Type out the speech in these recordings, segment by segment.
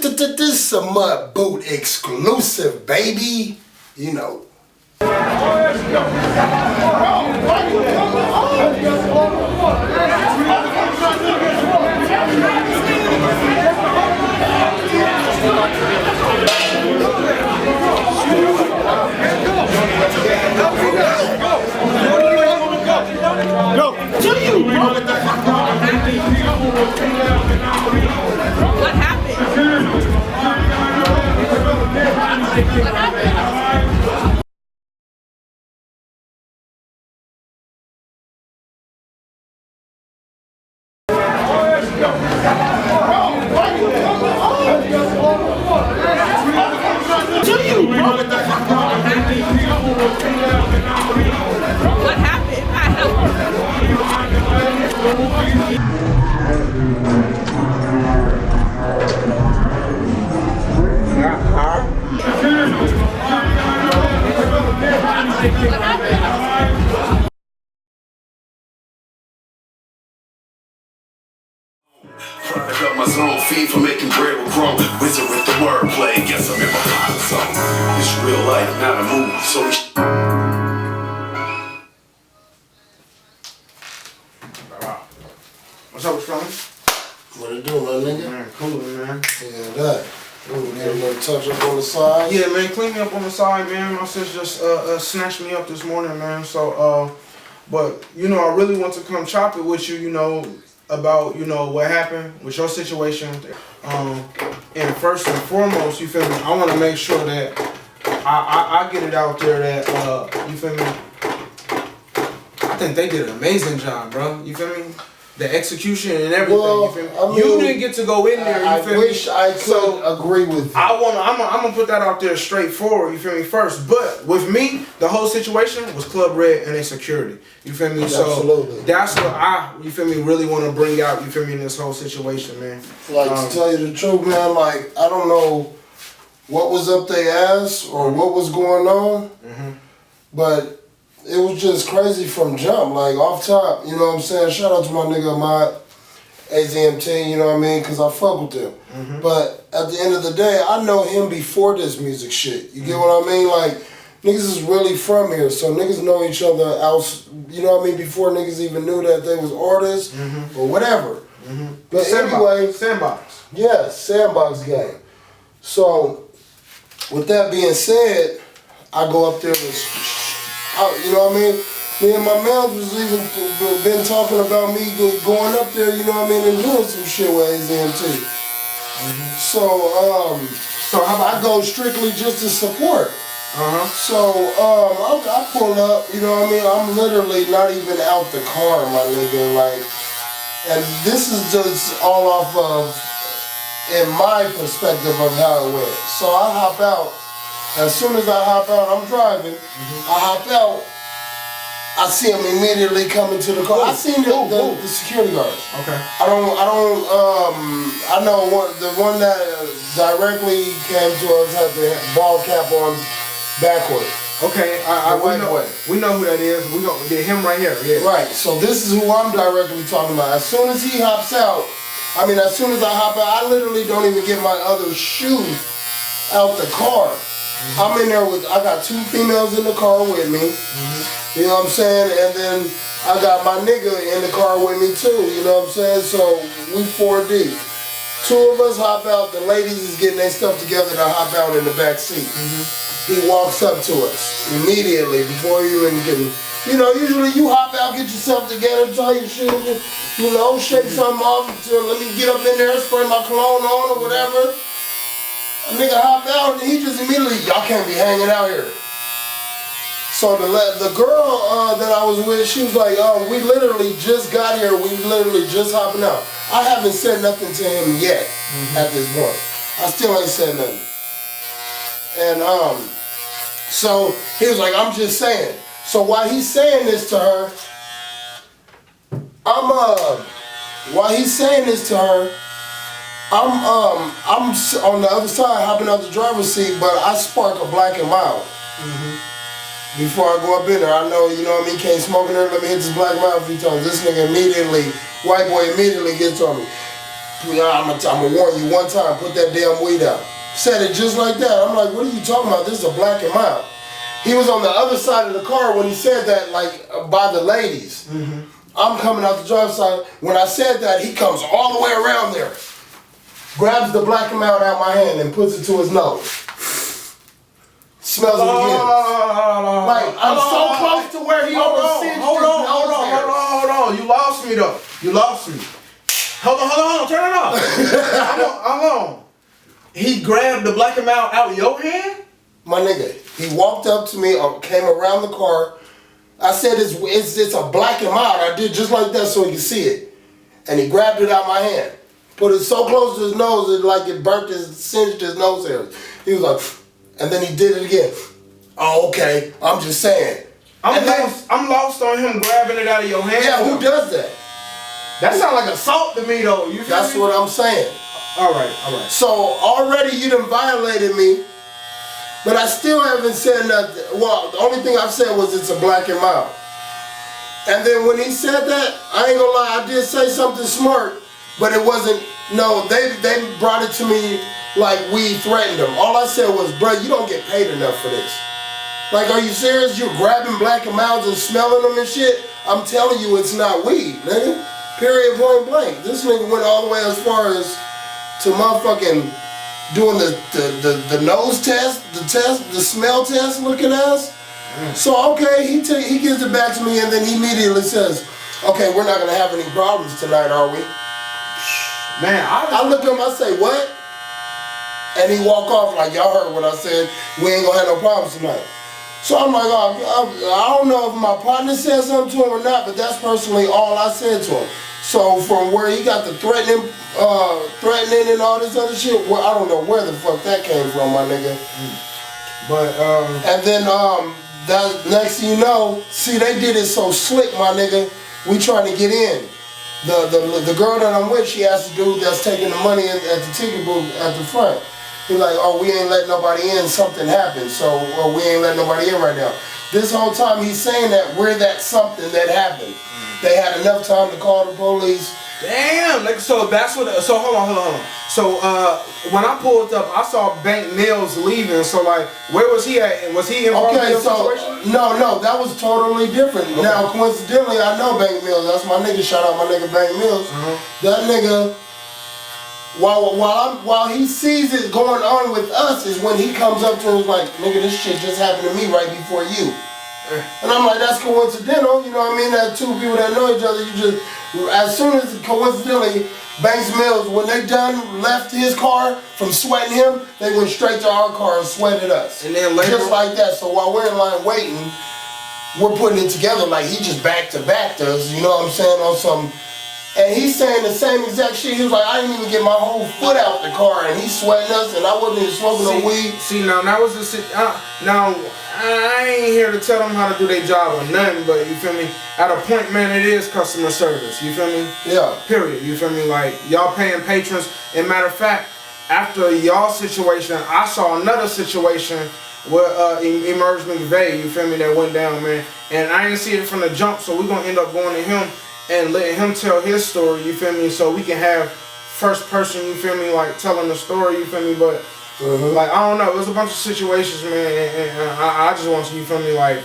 This is a Mud Boot exclusive, baby. You know. Go to you, bro. What happened? What happened? To you, bro. What happened? I helped. What happened? Product of my zone, feed for making bread with crumb. Wizard with the wordplay, guess I'm in my pilot zone. It's real life, not a movie, so What's up, Strong? What it do, my nigga? Man, coolin', man. Yeah, that. Ooh, get a little touch up on the side. Yeah, man, clean me up on the side, man. My sis just snatched me up this morning, man. So, but, you know, I really want to come chop it with you, you know, about, you know, what happened with your situation. And first and foremost, you feel me, I want to make sure that I get it out there that, you feel me, I think they did an amazing job, bro. You feel me? The execution and everything. Well, you feel me? I mean, you didn't get to go in there. You feel I wish me? I could agree with you. I'm gonna put that out there straightforward. You feel me? First, but with me, the whole situation was ClubRed's and their security. You feel me? Absolutely. So that's what you feel me, really want to bring out. You feel me in this whole situation, man. Like to tell you the truth, man. Like I don't know what was up their ass or what was going on, but it was just crazy from jump, like off top, you know what I'm saying? Shout out to my nigga, my AZMT, you know what I mean? Because I fuck with them. But at the end of the day, I know him before this music shit. You get what I mean? Like, niggas is really from here, so niggas know each other else, you know what I mean? Before niggas even knew that they was artists or whatever. But anyway. Sandbox. Yeah, sandbox game. So, with that being said, I go up there with... You know what I mean? Me and my man was even been talking about me going up there, you know what I mean, and doing some shit with AZMT. So how about I go strictly just to support. So I pull up, you know what I mean? I'm literally not even out the car, my nigga, like, and this is just all off of, in my perspective of how it went. So I hop out. As soon as I hop out, I'm driving. I hop out. I see him immediately coming to the car. I seen the security guards. Okay. I know the one that directly came to us had the ball cap on backward. Okay. We know who that is. We gonna get him right here. Yeah. Right. So this is who I'm directly talking about. As soon as he hops out, as soon as I hop out, I literally don't even get my other shoe out the car. I'm in there I got two females in the car with me, you know what I'm saying, and then I got my nigga in the car with me too, you know what I'm saying, so we 4 deep. 2 of us hop out, the ladies is getting their stuff together to hop out in the back seat. He walks up to us immediately before you even get, you know, usually you hop out, get yourself together, tie your shoes, you know, shake something off, let me get up in there, spray my cologne on or whatever. A nigga hopped out and he just immediately, y'all can't be hanging out here. So the girl that I was with, she was like, we literally just got here, we literally just hopping out. I haven't said nothing to him yet at this point. I still ain't said nothing. And so he was like, I'm just saying. So while he's saying this to her, I'm on the other side hopping out the driver's seat, but I spark a Black and Mild. Before I go up in there, I know, you know what I mean, can't smoke in there, let me hit this Black and Mild a few times. This nigga immediately, white boy immediately gets on me. I'm gonna warn you one time, put that damn weed out. Said it just like that. I'm like, what are you talking about? This is a black and mild. He was on the other side of the car when he said that, like, by the ladies. Mm-hmm. I'm coming out the driver's side. When I said that, he comes all the way around there, grabs the black and mild out my hand and puts it to his nose. Smells it again. Like, I'm so close to where he almost cinched his nose. Hold on. You lost me, though. You lost me. Hold on. Turn it off. Hold on. He grabbed the black and mild out your hand? My nigga, he walked up to me, came around the car. I said, it's a black and mild. I did just like that so he could see it. And he grabbed it out my hand. Put it so close to his nose, it burnt singed his nose hairs. He was like, and then he did it again. Oh, okay, I'm just saying. I'm lost on him grabbing it out of your hand. Yeah, who does that? That sounds like assault to me, though. You feel That's me? what I'm saying. All right. So already you done violated me, but I still haven't said nothing. Well, the only thing I've said was it's a black and mild. And then when he said that, I ain't gonna lie, I did say something smart, but it wasn't, no, they brought it to me like we threatened them. All I said was, bro, you don't get paid enough for this. Like, are you serious? You're grabbing black and milds and smelling them and shit? I'm telling you it's not weed, nigga. Period, point blank. This nigga went all the way as far as to motherfucking doing the nose test, the smell test, looking ass. So okay, he gives it back to me, and then he immediately says, "Okay, we're not gonna have any problems tonight, are we?" Man, I look at him, I say, "What?" And he walk off like, "Y'all heard what I said. We ain't gonna have no problems tonight." So I'm like, I don't know if my partner said something to him or not, but that's personally all I said to him. So from where he got the threatening and all this other shit, well, I don't know where the fuck that came from, my nigga. But and then that next thing you know, see, they did it so slick, my nigga. We trying to get in. The girl that I'm with, she asked the dude that's taking the money at the ticket booth at the front. He's like, oh, we ain't letting nobody in, something happened, so we ain't letting nobody in right now. This whole time he's saying that we're that something that happened. They had enough time to call the police. Damn, like, so that's what, so hold on. So when I pulled up, I saw Bank Mills leaving, so like, where was he at? Was he involved in the situation? No, that was totally different. Okay. Now, coincidentally, I know Bank Mills. That's my nigga. Shout out my nigga Bank Mills. That nigga, while he sees it going on with us, is when he comes up to him like, nigga, this shit just happened to me right before you. And I'm like, that's coincidental, you know what I mean? That two people that know each other, you just, as soon as coincidentally, Banks Mills, when they left his car from sweating him, they went straight to our car and sweated us. And then later, just like that. So while we're in line waiting, we're putting it together like he just back to back us, you know what I'm saying, on some. And he's saying the same exact shit. He was like, I didn't even get my whole foot out the car, and he's sweating us, and I wasn't even smoking no weed. See, now that was the now I ain't here to tell them how to do their job or nothing, but you feel me? At a point, man, it is customer service. You feel me? Yeah. Period. You feel me? Like, y'all paying patrons. And matter of fact, after y'all situation, I saw another situation where Emerge McVeigh, you feel me, that went down, man. And I didn't see it from the jump, so we're gonna end up going to him and letting him tell his story, you feel me, so we can have first person, you feel me, like telling the story, you feel me, but like, I don't know, it was a bunch of situations, man, and I just want to, you feel me, like,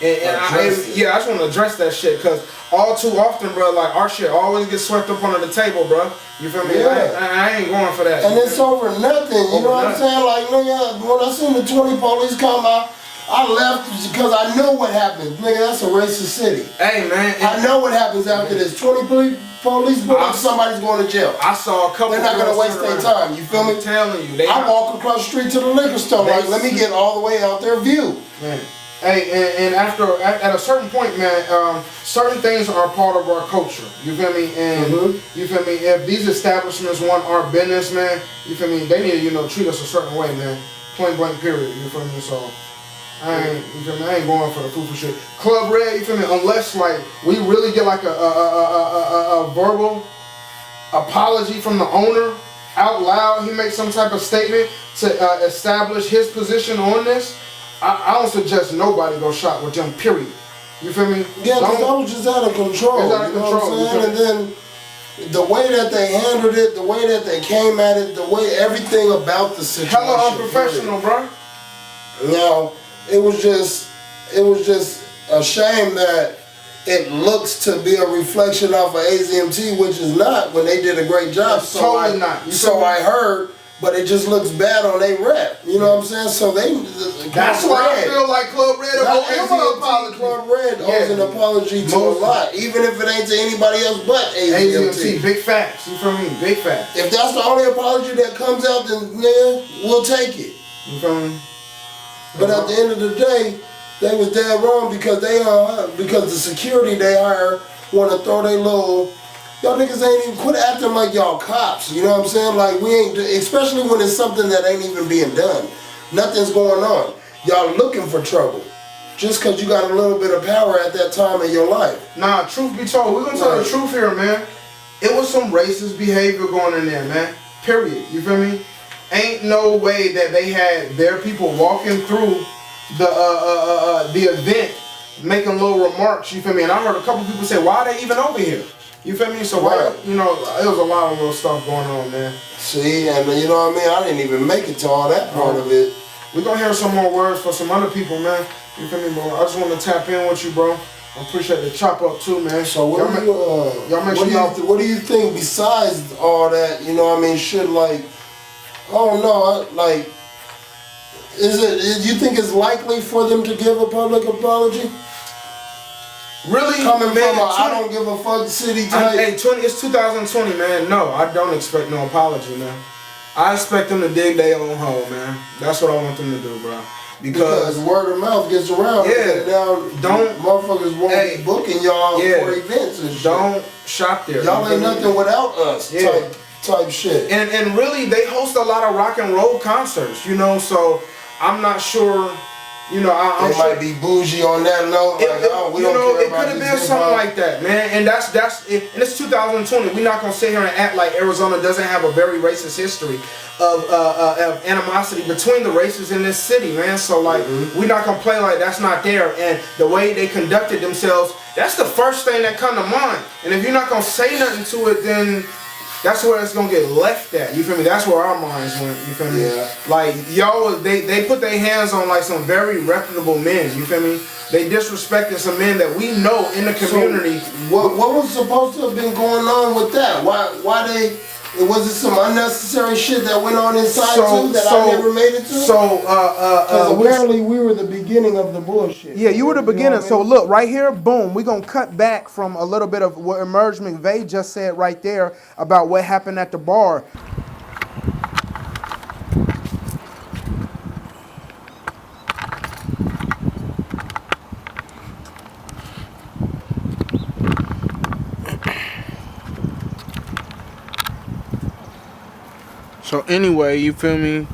I just want to address that shit, because all too often, bro, like, our shit always gets swept up under the table, bro, you feel me, I ain't going for that. And it's over nothing, you know what I'm saying, like, nigga, when I seen the 20 police come out, I left because I know what happens. Nigga, that's a racist city. Hey, man. I know what happens after this. 20 police pull up, somebody's going to jail. I saw a couple. They're not going to waste their time. You feel me? I'm telling you. I walk across the street to the liquor store. Like, let me get all the way out their view. Man. Hey, and at a certain point, man, certain things are part of our culture. You feel me? And you feel me? If these establishments want our business, man, you feel me? They need to, treat us a certain way, man. Point blank, period. You feel me? So. I ain't going for the food for shit. Club Red, you feel me? Unless like we really get like a verbal apology from the owner out loud, he makes some type of statement to establish his position on this. I don't suggest nobody go shop with them. Period. You feel me? Yeah, because that was just out of control. It's out of control. And then the way that they handled it, the way that they came at it, the way everything about the situation. Hella unprofessional, bro. Now, it was just a shame that it looks to be a reflection off of AZMT, which is not, when they did a great job. It's totally not. So I heard, but it just looks bad on their rep. You know what I'm saying? So that's why I feel like Club Red Club Red owes an apology to a lot, even if it ain't to anybody else but AZMT. Big facts. You feel me? Big facts. If that's the only apology that comes out, then we'll take it. You feel me? But at the end of the day, they was dead wrong because because the security they hire want to throw their little. Y'all niggas ain't even quit acting like y'all cops. You know what I'm saying? Like we ain't, especially when it's something that ain't even being done. Nothing's going on. Y'all looking for trouble just because you got a little bit of power at that time in your life. Nah, truth be told, we're gonna tell the truth here, man. It was some racist behavior going in there, man. Period. You feel me? Ain't no way that they had their people walking through the event making little remarks. You feel me? And I heard a couple people say, "Why are they even over here?" You feel me? So why? You know, it was a lot of little stuff going on, man. See, and you know what I mean? I didn't even make it to all that part of it. We're gonna hear some more words for some other people, man. You feel me, bro? I just want to tap in with you, bro. I appreciate the chop up too, man. So what do you think besides all that, you know what I mean, should like, I don't know, like, you think it's likely for them to give a public apology? Really? Coming from a I don't give a fuck city type. Hey, it's 2020, man. No, I don't expect no apology, man. I expect them to dig their own hole, man. That's what I want them to do, bro. Because word of mouth gets around. Yeah. Now, motherfuckers won't be booking y'all for events and shit. Don't shop there. Y'all ain't nothing without us. Type shit. And really, they host a lot of rock and roll concerts, you know. So I'm not sure. You know, I'm sure might be bougie on that note. We don't care it could have been something like that, man. And that's it. And it's 2020. We're not gonna sit here and act like Arizona doesn't have a very racist history of animosity between the races in this city, man. So like, we're not gonna play like that's not there. And the way they conducted themselves, that's the first thing that come to mind. And if you're not gonna say nothing to it, then that's where it's gonna get left at. You feel me? That's where our minds went. You feel me? Yeah. Like y'all, they put their hands on like some very reputable men. You feel me? They disrespected some men that we know in the community. So what was supposed to have been going on with that? Why they? Was it some unnecessary shit that went on inside too that I never made it to? Because apparently we were the beginning of the bullshit. Yeah, you were the beginning. So look, right here, boom, we're going to cut back from a little bit of what Emerge McVeigh just said right there about what happened at the bar. So anyway, you feel me?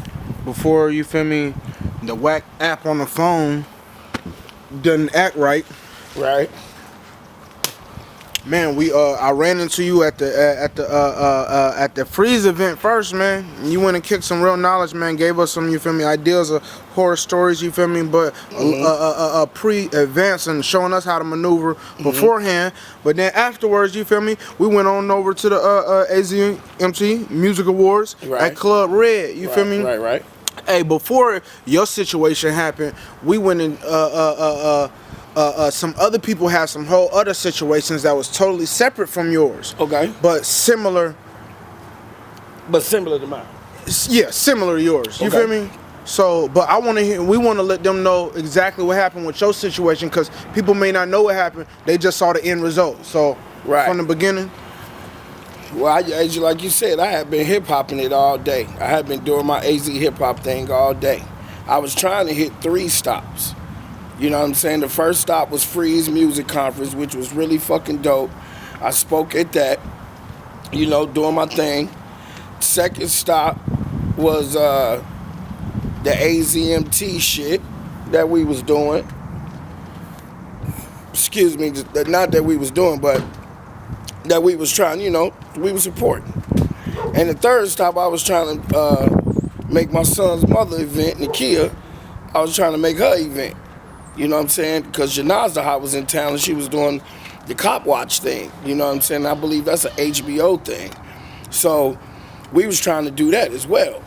Before, you feel me, the whack app on the phone doesn't act right. Right. Man, I ran into you at the Freeze event first, man. You went and kicked some real knowledge, man. Gave us some, you feel me, ideas of horror stories, you feel me, but pre-advance and showing us how to maneuver beforehand. But then afterwards, you feel me, we went on over to the AZMT Music Awards at Club Red. You feel me? Right. Hey, before your situation happened, we went in. Some other people have some whole other situations that was totally separate from yours. Okay. But similar. But similar to mine. Yeah, similar to yours. You feel me? So, but we want to let them know exactly what happened with your situation, because people may not know what happened. They just saw the end result. So, from the beginning. Well, as like you said, I had been hip-hopping it all day. I had been doing my AZ hip-hop thing all day. I was trying to hit 3 stops. You know what I'm saying? The first stop was Freeze Music Conference, which was really fucking dope. I spoke at that, you know, doing my thing. Second stop was the AZMT shit that we was doing. Excuse me, not that we was doing, but that we was trying, you know, we was supporting. And the third stop, I was trying to make my son's mother event, Nakia. I was trying to make her event. You know what I'm saying? Because Janazah was in town and she was doing the cop watch thing. You know what I'm saying? I believe that's an HBO thing. So we was trying to do that as well.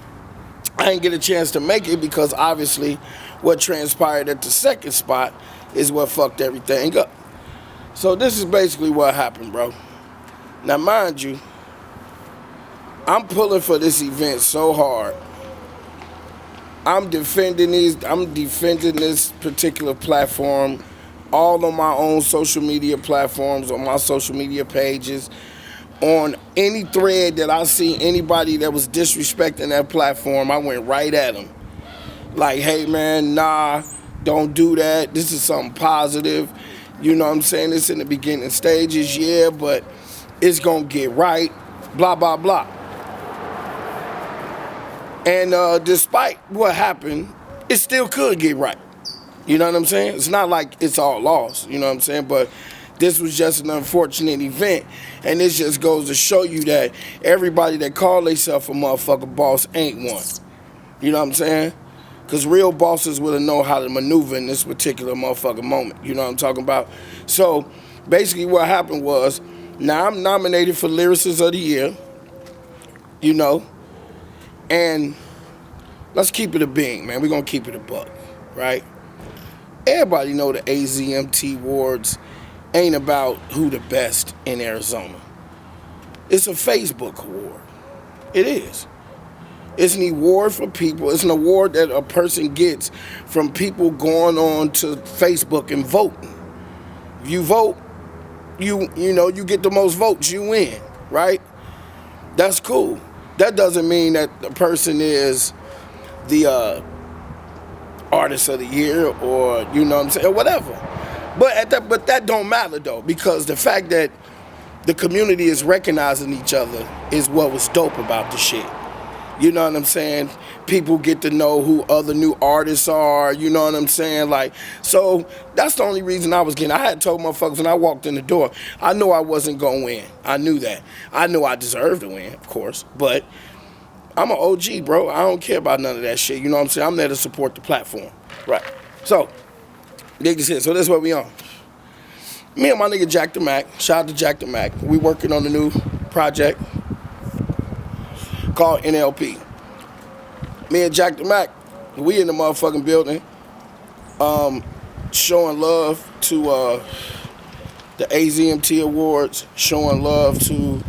I didn't get a chance to make it because obviously what transpired at the second spot is what fucked everything up. So this is basically what happened, bro. Now mind you, I'm pulling for this event so hard. I'm defending this particular platform all on my own social media platforms, on my social media pages, on any thread that I see anybody that was disrespecting that platform, I went right at them. Like, hey man, nah, don't do that. This is something positive. You know what I'm saying? It's in the beginning stages, yeah, but it's gonna get right, blah, blah, blah. And despite what happened, it still could get right. You know what I'm saying? It's not like it's all lost, you know what I'm saying? But this was just an unfortunate event. And this just goes to show you that everybody that call themselves a motherfucking boss ain't one. You know what I'm saying? Because real bosses would have known how to maneuver in this particular motherfucking moment. You know what I'm talking about? So basically what happened was, now I'm nominated for Lyricist of the Year, you know, and let's keep it a being, man. We're going to keep it a buck, right? Everybody know the AZMT awards ain't about who the best in Arizona. It's a Facebook award. It is. It's an award for people. It's an award that a person gets from people going on to Facebook and voting. If you vote, you know, you get the most votes, you win, right? That's cool. That doesn't mean that the person is the artist of the year or, you know what I'm saying, or whatever. But that don't matter though, because the fact that the community is recognizing each other is what was dope about the shit. You know what I'm saying? People get to know who other new artists are, you know what I'm saying? Like, so that's the only reason I was getting. I had told motherfuckers when I walked in the door, I knew I wasn't gonna win. I knew that. I knew I deserved to win, of course, but I'm an OG, bro. I don't care about none of that shit, you know what I'm saying? I'm there to support the platform, right? So, niggas here, so that's what we on. Me and my nigga Jack the Mac, shout out to Jack the Mac, we working on a new project called NLP. Me and Jack the Mac, we in the motherfucking building, showing love to the AZMT Awards, showing love to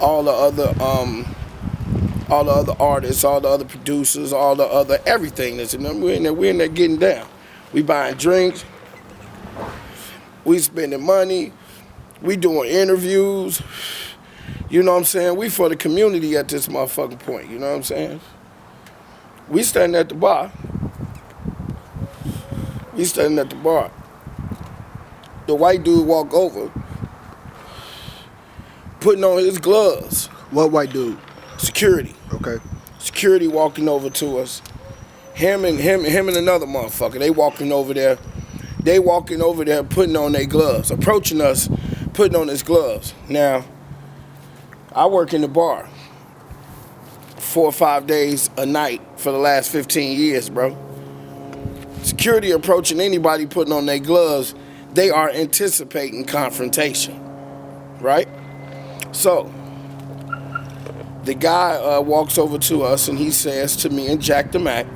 all the other artists, all the other producers, all the other everything that's in there. We're in there getting down. We buying drinks, we spending money, we doing interviews. You know what I'm saying? We for the community at this motherfucking point, you know what I'm saying? We standing at the bar. We standing at the bar. The white dude walk over, putting on his gloves. What white dude? Security. Okay. Security walking over to us. Him and another motherfucker. They walking over there. They walking over there putting on their gloves. Approaching us, putting on his gloves. Now, I work in the bar 4 or 5 days a night for the last 15 years, bro. Security approaching anybody putting on their gloves, they are anticipating confrontation, right? So, the guy walks over to us and he says to me and Jack the Mac,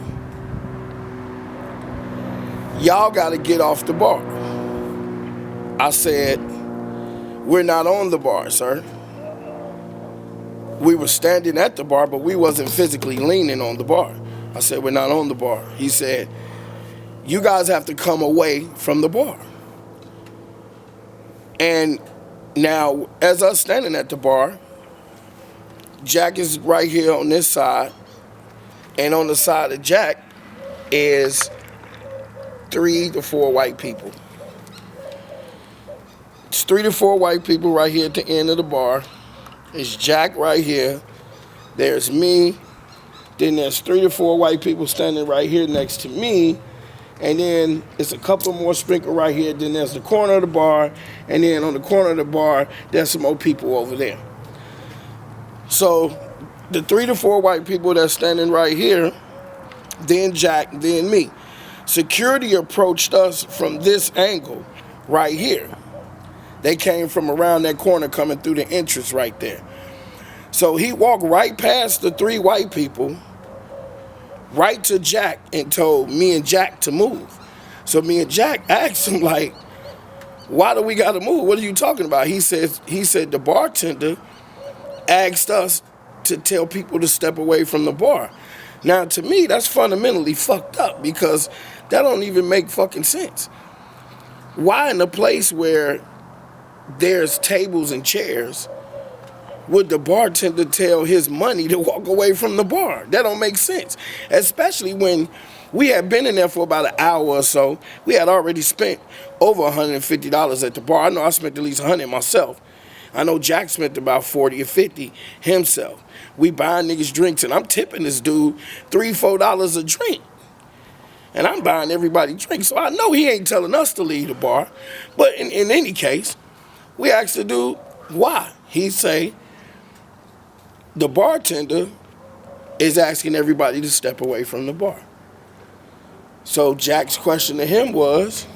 y'all gotta get off the bar. I said, we're not on the bar, sir. We were standing at the bar, but we wasn't physically leaning on the bar. I said, we're not on the bar. He said, you guys have to come away from the bar. And now, as us standing at the bar, Jack is right here on this side, and on the side of Jack is 3 to 4 white people. It's 3 to 4 white people right here at the end of the bar. It's Jack right here. There's me. Then there's 3 to 4 white people standing right here next to me. And then it's a couple more sprinkled right here. Then there's the corner of the bar. And then on the corner of the bar, there's some more people over there. So the 3 to 4 white people that's standing right here, then Jack, then me. Security approached us from this angle right here. They came from around that corner coming through the entrance right there. So he walked right past the 3 white people, right to Jack, and told me and Jack to move. So me and Jack asked him, like, why do we gotta move? What are you talking about? He said the bartender asked us to tell people to step away from the bar. Now, to me, that's fundamentally fucked up because that don't even make fucking sense. Why in a place where there's tables and chairs would the bartender tell his money to walk away from the bar? That don't make sense. Especially when we had been in there for about an hour or so. We had already spent over $150 at the bar. I know I spent at least $100 myself. I know Jack spent about 40 or 50 himself. We buying niggas drinks, and I'm tipping this dude $3, $4 a drink. And I'm buying everybody drinks, so I know he ain't telling us to leave the bar. But in any case, we asked the dude why. He say, the bartender is asking everybody to step away from the bar. So Jack's question to him was,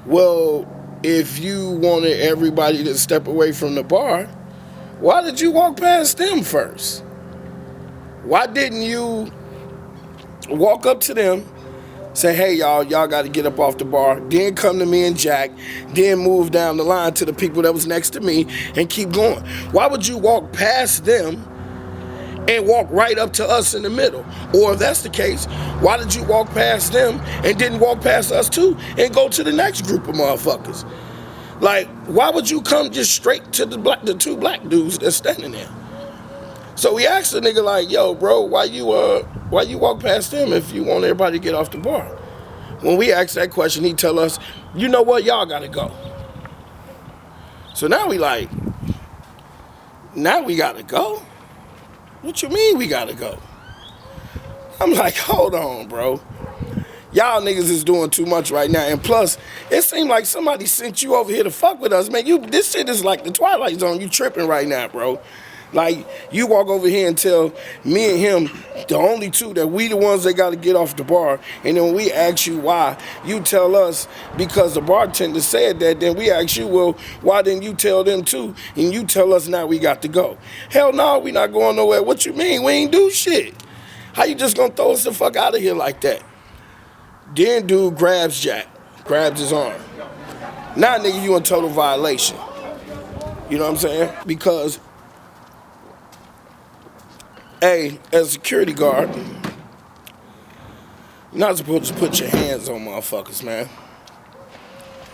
well, if you wanted everybody to step away from the bar, why did you walk past them first? Why didn't you walk up to them, say, hey, y'all got to get up off the bar, then come to me and Jack, then move down the line to the people that was next to me and keep going? Why would you walk past them and walk right up to us in the middle? Or if that's the case, why did you walk past them and didn't walk past us too and go to the next group of motherfuckers? Like, why would you come just straight to the 2 black dudes that's standing there? So we asked the nigga like, yo, bro, why you walk past them if you want everybody to get off the bar? When we asked that question, he tell us, you know what, y'all gotta go. So now we gotta go? What you mean we gotta go? I'm like, hold on, bro. Y'all niggas is doing too much right now. And plus, it seemed like somebody sent you over here to fuck with us, man. This shit is like the Twilight Zone. You tripping right now, bro. Like, you walk over here and tell me and him, the only 2, that we the ones that got to get off the bar. And then when we ask you why, you tell us because the bartender said that. Then we ask you, well, why didn't you tell them too? And you tell us now we got to go. Hell no, we not going nowhere. What you mean? We ain't do shit. How you just gonna throw us the fuck out of here like that? Then dude grabs Jack, grabs his arm. Now, nigga, you in total violation. You know what I'm saying? Because, hey, as a security guard, you're not supposed to put your hands on motherfuckers, man.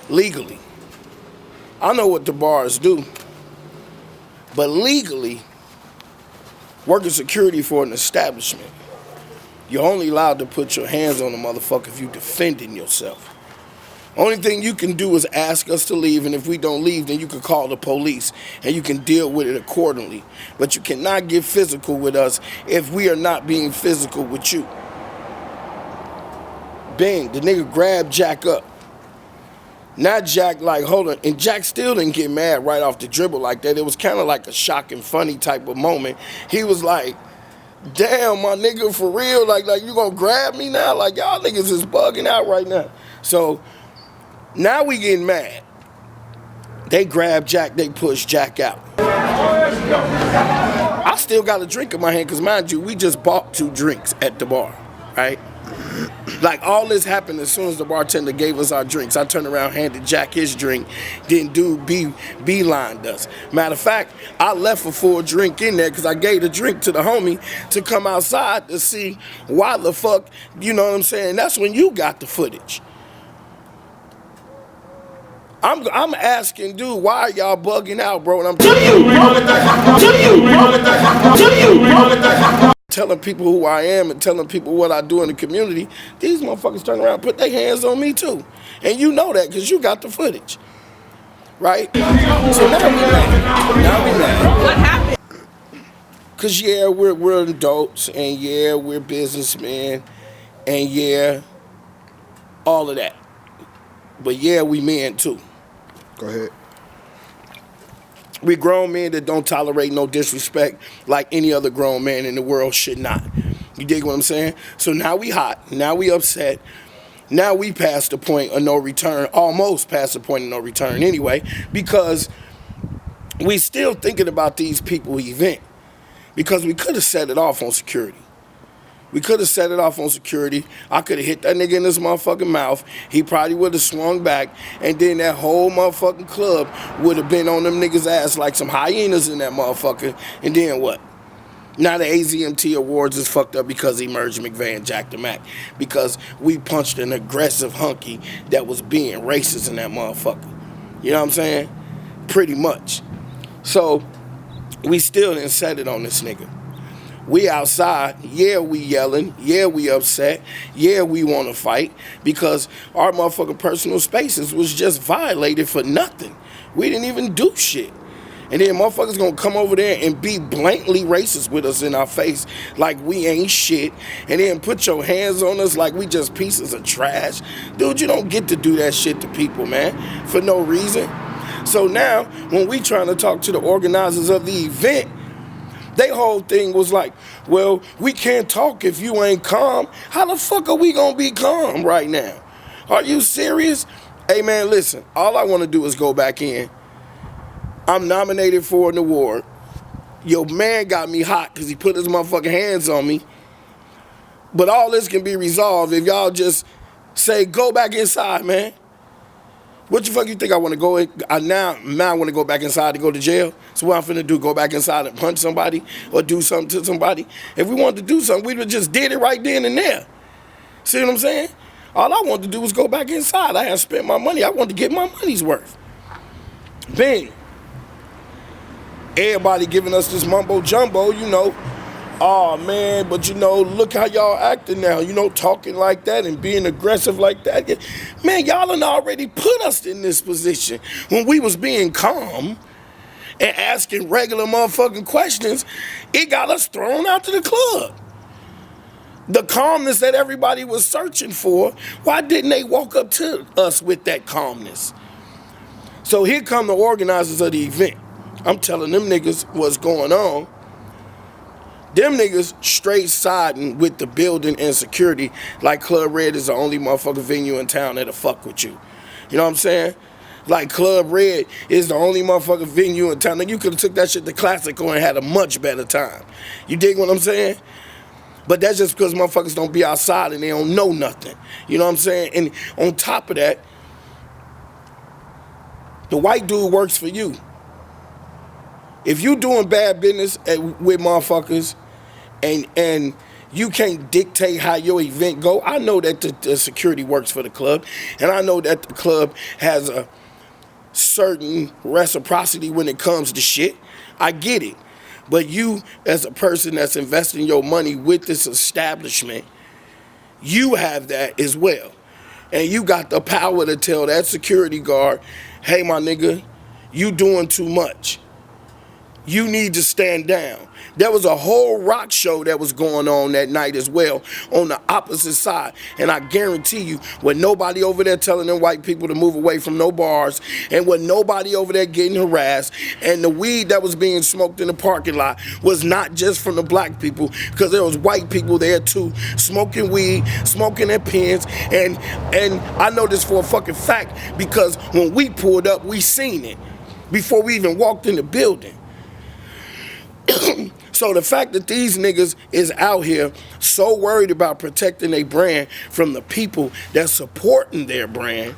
Legally. I know what the bars do, but legally, working security for an establishment, you're only allowed to put your hands on a motherfucker if you defending yourself. Only thing you can do is ask us to leave, and if we don't leave, then you can call the police, and you can deal with it accordingly. But you cannot get physical with us if we are not being physical with you. Bang, the nigga grabbed Jack up. Now Jack like, hold on, and Jack still didn't get mad right off the dribble like that. It was kind of like a shock and funny type of moment. He was like, damn, my nigga, for real? Like you gonna grab me now? Like, y'all niggas is bugging out right now. So, now we getting mad. They grab Jack, they push Jack out. I still got a drink in my hand, because mind you, we just bought 2 drinks at the bar, right? Like, all this happened as soon as the bartender gave us our drinks. I turned around, handed Jack his drink, then dude beelined us. Matter of fact, I left a full drink in there because I gave the drink to the homie to come outside to see why the fuck, you know what I'm saying? That's when you got the footage. I'm asking, dude, why are y'all bugging out, bro? And I'm telling people who I am and telling people what I do in the community. These motherfuckers turn around and put their hands on me too. And you know that because you got the footage. Right? So now we mad. What happened? Because, yeah, we're adults, and, yeah, we're businessmen, and, yeah, all of that. But, yeah, we men, too. Go ahead. We grown men that don't tolerate no disrespect like any other grown man in the world should not. You dig what I'm saying? So now we hot. Now we upset. Now we passed the point of no return, almost past the point of no return anyway, because we still thinking about these people event, because we could have set it off on security. We could have set it off on security. I could have hit that nigga in his motherfucking mouth. He probably would have swung back, and then that whole motherfucking club would have been on them niggas' ass like some hyenas in that motherfucker. And then what? Now the AZMT Awards is fucked up because Emerge McVeigh and Jack the Mac. Because we punched an aggressive hunky that was being racist in that motherfucker. You know what I'm saying? Pretty much. So, we still didn't set it on this nigga. We outside, yeah, we yelling, yeah, we upset, yeah, we want to fight, because our motherfucking personal spaces was just violated for nothing. We didn't even do shit. And then motherfuckers gonna come over there and be blatantly racist with us in our face like we ain't shit, and then put your hands on us like we just pieces of trash. Dude, you don't get to do that shit to people, man, for no reason. So now, when we trying to talk to the organizers of the event, they whole thing was like, well, we can't talk if you ain't calm. How the fuck are we gonna be calm right now? Are you serious? Hey man, listen, all I wanna do is go back in. I'm nominated for an award. Your man got me hot because he put his motherfucking hands on me. But all this can be resolved if y'all just say, go back inside, man. What the fuck you think I want to go in? Now I want to go back inside to go to jail. So what I'm finna do, go back inside and punch somebody or do something to somebody? If we wanted to do something, we would just did it right then and there. See what I'm saying? All I wanted to do was go back inside. I had spent my money. I wanted to get my money's worth. Bing. Everybody giving us this mumbo jumbo, you know. Oh man, but you know, look how y'all acting now, you know, talking like that and being aggressive like that. Man, y'all done already put us in this position. When we was being calm and asking regular motherfucking questions, it got us thrown out to the club. The calmness that everybody was searching for, why didn't they walk up to us with that calmness? So here come the organizers of the event. I'm telling them niggas what's going on. Them niggas straight siding with the building and security like Club Red is the only motherfucking venue in town that'll fuck with you. You know what I'm saying? Like Club Red is the only motherfucking venue in town. Like you could have took that shit to Classico and had a much better time. You dig what I'm saying? But that's just because motherfuckers don't be outside and they don't know nothing. You know what I'm saying? And on top of that, the white dude works for you. If you doing bad business with motherfuckers and you can't dictate how your event go, I know that the security works for the club, and I know that the club has a certain reciprocity when it comes to shit. I get it. But you, as a person that's investing your money with this establishment, you have that as well. And you got the power to tell that security guard, hey, my nigga, you doing too much. You need to stand down. There was a whole rock show that was going on that night as well on the opposite side. And I guarantee you, with nobody over there telling them white people to move away from no bars, and with nobody over there getting harassed, and the weed that was being smoked in the parking lot was not just from the black people, because there was white people there too, smoking weed, smoking their pens, and I know this for a fucking fact, because when we pulled up, we seen it before we even walked in the building. So the fact that these niggas is out here so worried about protecting their brand from the people that's supporting their brand,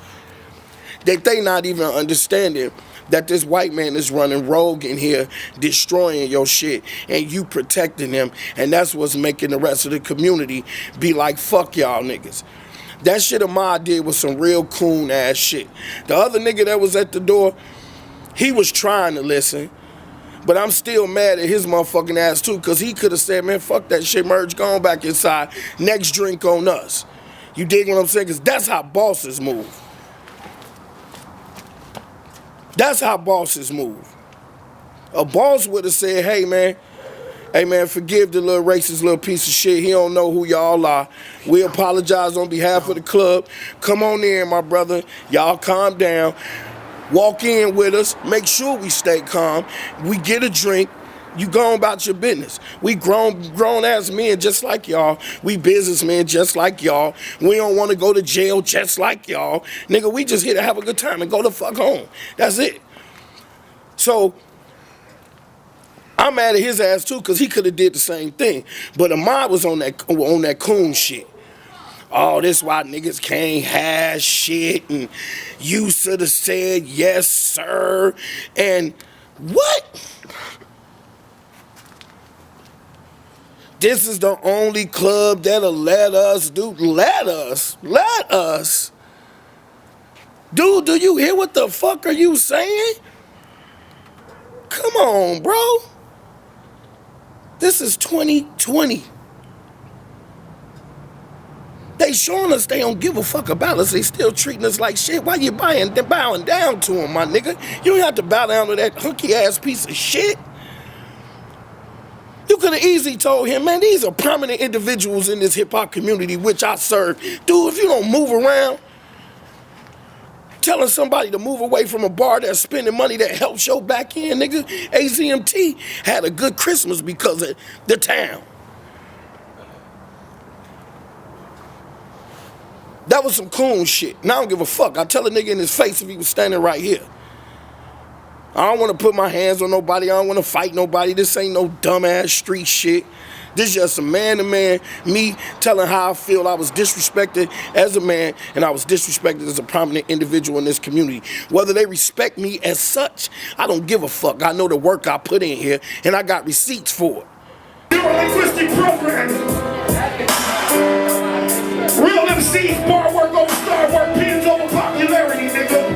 that they not even understanding that this white man is running rogue in here, destroying your shit, and you protecting him, and that's what's making the rest of the community be like, fuck y'all niggas. That shit Ahmad did was some real coon ass shit. The other nigga that was at the door, he was trying to listen, but I'm still mad at his motherfucking ass too, because he could have said, man, fuck that shit, Merge, go on back inside. Next drink on us. You dig what I'm saying? Because that's how bosses move. That's how bosses move. A boss would have said, hey, man, forgive the little racist little piece of shit. He don't know who y'all are. We apologize on behalf of the club. Come on in, my brother. Y'all calm down. Walk in with us, make sure we stay calm. We get a drink, You go about your business. We grown ass men just like y'all. We businessmen just like y'all. We don't want to go to jail just like y'all. Nigga, we just here to have a good time and go the fuck home. That's it. So I'm mad at his ass too, because he could have did the same thing. But Ahmad was on that coon shit. Oh, this why niggas can't have shit, and you should have said yes, sir. And what? This is the only club that'll let us do. Let us. Dude, do you hear what the fuck are you saying? Come on, bro. This is 2020. They showing us they don't give a fuck about us. They still treating us like shit. Why you bowing down to them, my nigga? You don't have to bow down to that hunky ass piece of shit. You could have easily told him, man, these are prominent individuals in this hip-hop community which I serve. Dude, if you don't move around, telling somebody to move away from a bar that's spending money that helps your back end, nigga, AZMT had a good Christmas because of the town. That was some coon shit. And I don't give a fuck. I'd tell a nigga in his face if he was standing right here. I don't want to put my hands on nobody. I don't want to fight nobody. This ain't no dumbass street shit. This is just a man-to-man, me telling how I feel I was disrespected as a man and I was disrespected as a prominent individual in this community. Whether they respect me as such, I don't give a fuck. I know the work I put in here and I got receipts for it. Linguistic program. Real MCs, bar work over star work, pins over popularity, nigga.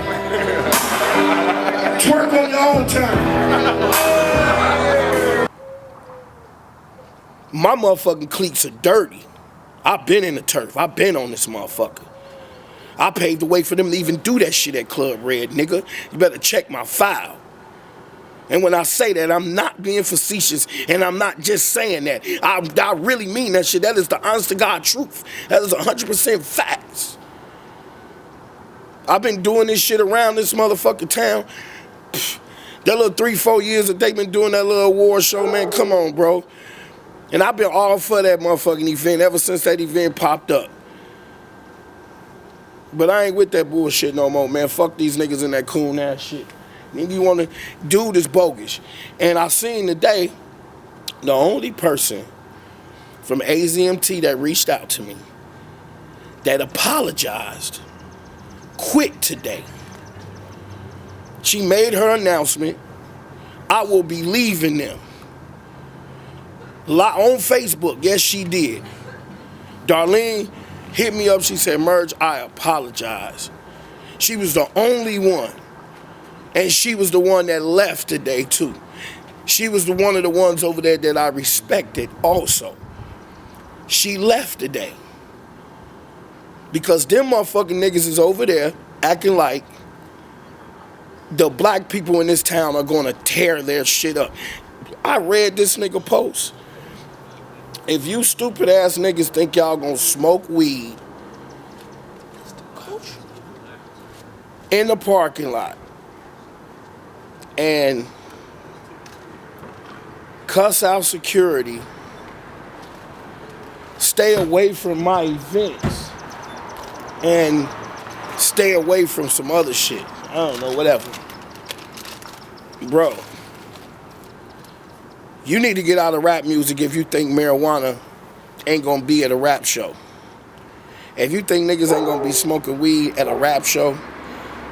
Twerk on your own time. My motherfucking cleats are dirty. I've been in the turf. I've been on this motherfucker. I paved the way for them to even do that shit at Club Red, nigga. You better check my file. And when I say that, I'm not being facetious, and I'm not just saying that. I really mean that shit. That is the honest to God truth. That is 100% facts. I've been doing this shit around this motherfucking town. That little 3-4 years that they been doing that little award show, man, come on, bro. And I've been all for that motherfucking event ever since that event popped up. But I ain't with that bullshit no more, man. Fuck these niggas in that coon ass shit. Nigga, you wanna do this bogus. And I seen today, the only person from AZMT that reached out to me, that apologized, quit today. She made her announcement, I will be leaving them. On Facebook, yes she did. Darlene hit me up, she said, Merge, I apologize. She was the only one. And she was the one that left today too. She was one of the ones over there that I respected also. She left today. Because them motherfucking niggas is over there acting like the black people in this town are gonna tear their shit up. I read this nigga post. If you stupid ass niggas think y'all gonna smoke weed in the parking lot and cuss out security, stay away from my events, and stay away from some other shit. I don't know, whatever. Bro, you need to get out of rap music if you think marijuana ain't gonna be at a rap show. If you think niggas ain't gonna be smoking weed at a rap show,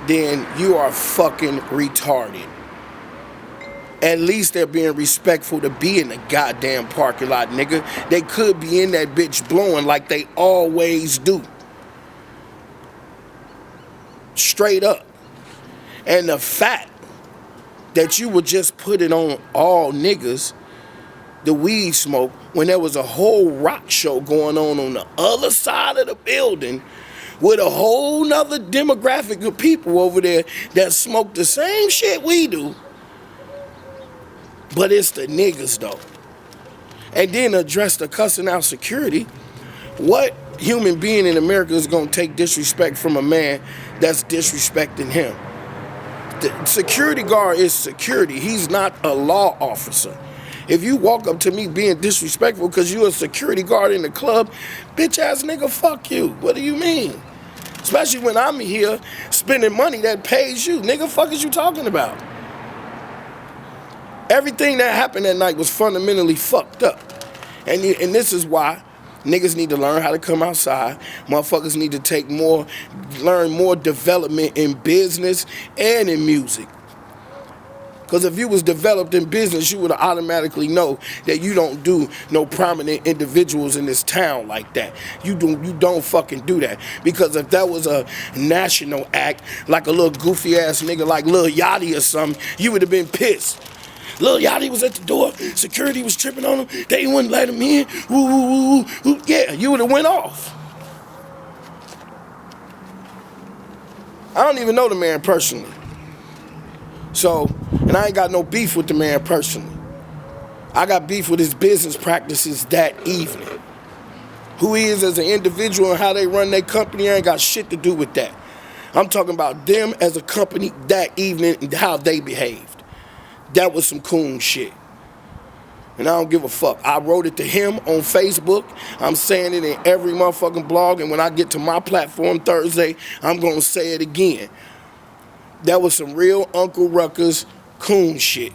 then you are fucking retarded. At least they're being respectful to be in the goddamn parking lot, nigga. They could be in that bitch blowing like they always do. Straight up. And the fact that you would just put it on all niggas, the weed smoke, when there was a whole rock show going on the other side of the building with a whole nother demographic of people over there that smoke the same shit we do. But it's the niggas though. And then address the cussing out security. What human being in America is gonna take disrespect from a man that's disrespecting him? The security guard is security. He's not a law officer. If you walk up to me being disrespectful because you a security guard in the club, bitch ass nigga, fuck you. What do you mean? Especially when I'm here spending money that pays you. Nigga, fuck is you talking about? Everything that happened that night was fundamentally fucked up. And this is why niggas need to learn how to come outside. Motherfuckers need to learn more development in business and in music. Because if you was developed in business, you would automatically know that you don't do no prominent individuals in this town like that. You don't fucking do that. Because if that was a national act, like a little goofy ass nigga like Lil Yachty or something, you would have been pissed. Lil Yachty was at the door, security was tripping on him, they wouldn't let him in, woo, woo, woo, woo. Yeah, you would have went off. I don't even know the man personally. So, and I ain't got no beef with the man personally. I got beef with his business practices that evening. Who he is as an individual and how they run their company, I ain't got shit to do with that. I'm talking about them as a company that evening and how they behaved. That was some coon shit. And I don't give a fuck. I wrote it to him on Facebook. I'm saying it in every motherfucking blog. And when I get to my platform Thursday, I'm going to say it again. That was some real Uncle Ruckus coon shit.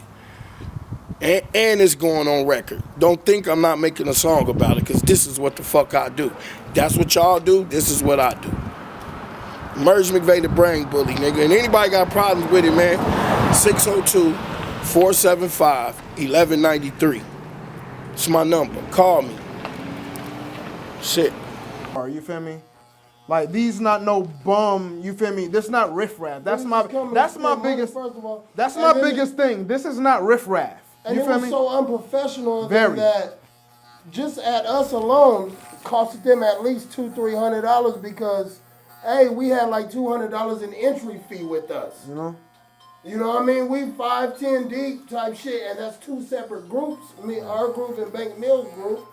And it's going on record. Don't think I'm not making a song about it, because this is what the fuck I do. That's what y'all do. This is what I do. Merge McVeigh the brain bully, nigga. And anybody got problems with it, man, 602-475-1193. It's my number. Call me. Shit. You feel me? Like, these not no bum, you feel me? This not riffraff. That's my biggest thing. This is not riffraff. And You it feel was me? so unprofessional Very. that just at us alone costed them at least $200-300 because, hey, we had like $200 in entry fee with us. You know what I mean? We 5-10 deep type shit, and that's two separate groups. Our group and Bank Mills group.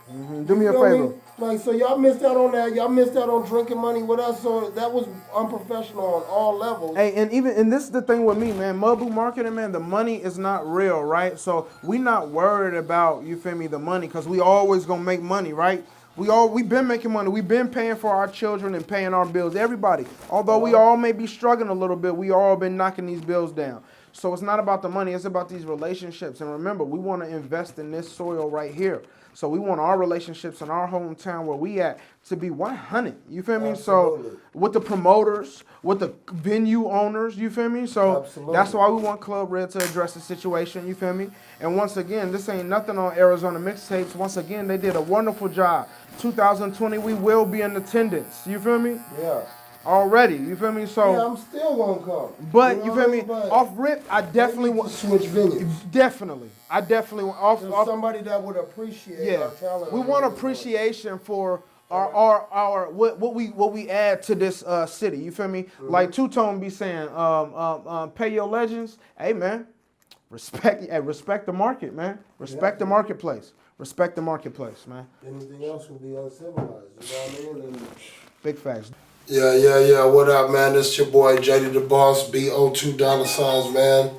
Do me a favor. Like, so y'all missed out on that. Y'all missed out on drinking money with us. So that was unprofessional on all levels. Hey, and this is the thing with me, man. Mud Boot Marketing, man, the money is not real, right? So we not worried about, you feel me, the money, because we always gonna make money, right? We been making money. We've been paying for our children and paying our bills. Everybody. Although we all may be struggling a little bit, we all been knocking these bills down. So it's not about the money. It's about these relationships. And remember, we want to invest in this soil right here. So we want our relationships in our hometown where we at to be 100. You feel me? Absolutely. So with the promoters, with the venue owners, you feel me? So Absolutely. That's why we want Club Red to address the situation, you feel me? And once again, this ain't nothing on Arizona Mixtapes. Once again, they did a wonderful job. 2020, we will be in attendance. You feel me? Yeah. Already, you feel me? So Yeah, I'm still gonna come. but you know feel what I me? mean? But Off rip, I definitely we need want to switch venues. Definitely, I definitely want off. There's off somebody that would appreciate yeah, our talent. we want appreciation for our what we add to this city. You feel me? Like Two Tone be saying, pay your legends. Hey man, respect the market, man. Respect the marketplace. Respect the marketplace, man. Anything else would be uncivilized. You know what I mean? Big facts. Yeah. What up, man? This your boy, JD the Boss, BO2 $, man.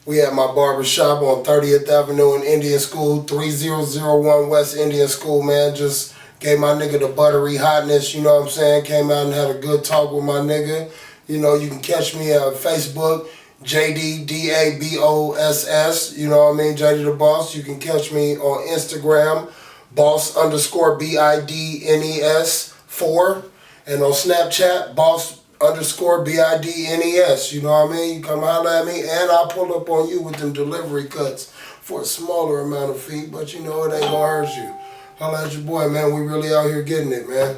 We at my barber shop on 30th Avenue in Indian School, 3001 West Indian School, man. Just gave my nigga the buttery hotness, you know what I'm saying? Came out and had a good talk with my nigga. You know, you can catch me at Facebook, JDDABOSS, you know what I mean? JD the Boss. You can catch me on Instagram, boss_BIDNES4. And on Snapchat, boss_BIDNES. You know what I mean? You come holler at me, and I'll pull up on you with them delivery cuts for a smaller amount of fee, but you know it ain't gonna hurt you. Holla at your boy, man. We really out here getting it, man.